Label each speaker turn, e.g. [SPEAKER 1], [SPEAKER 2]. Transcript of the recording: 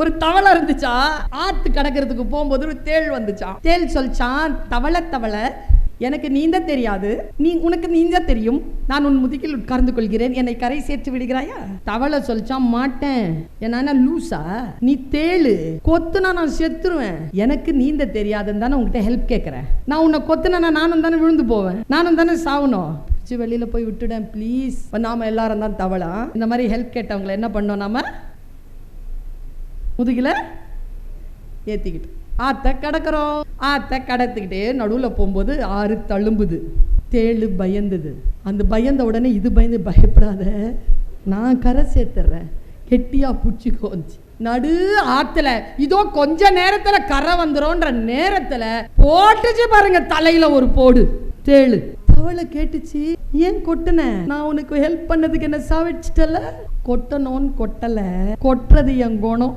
[SPEAKER 1] ஒரு தவளை இருந்துச்சா, ஆத்து கடக்கிறதுக்கு போகும்போது ஒரு தேள் வந்துச்சான். தேள் சொல்லிச்சான், தவளை எனக்கு நீந்த தெரியாது, உனக்கு நீந்த தெரியும், நான் உன் முதுகில் உட்கார்ந்து கொள்கிறேன், என்னை கரை சேர்த்து விடுகிறாயா? தவளை சொல்லிச்சான், மாட்டேன், என்ன லூசா நீ, தேளு கொத்துனா நான் செத்துருவேன், எனக்கு நீந்த தெரியாதுன்னு தானே உங்ககிட்ட ஹெல்ப் கேட்கிறேன், நான் உன்னை கொத்துனா நானும் தானே விழுந்து போவேன், நானும் தானே சாவணும், வெளியில போய் விட்டுடேன் ப்ளீஸ். நாம எல்லாரும் தான் தவளை. இந்த மாதிரி ஹெல்ப் கேட்டவங்களை என்ன பண்ணோம், நாம முதுகில ஏத்திக்கிட்டு ஆத்த கடக்கிறோம். ஆத்த கடத்துக்கிட்டே நடுவில் போகும்போது ஆறு தழும்புது, தேளு பயந்துது. அந்த பயந்த உடனே இது பயந்து, பயப்படாத நான் கரை சேர்த்துறேன், கெட்டியா புடிச்சுக்கோச்சு. நடு ஆத்துல இதோ கொஞ்ச நேரத்துல கரை வந்துரும்ன்ற நேரத்துல போட்டுச்சு பாருங்க தலையில ஒரு போடு. தேளு தவளை கேட்டுச்சு, ஏன் கொட்டுன, நான் உனக்கு ஹெல்ப் பண்ணதுக்கு என்ன சாவிச்சிட்டல? கொட்டணும்னு கொட்டல, கொட்டுறது என் குணம்.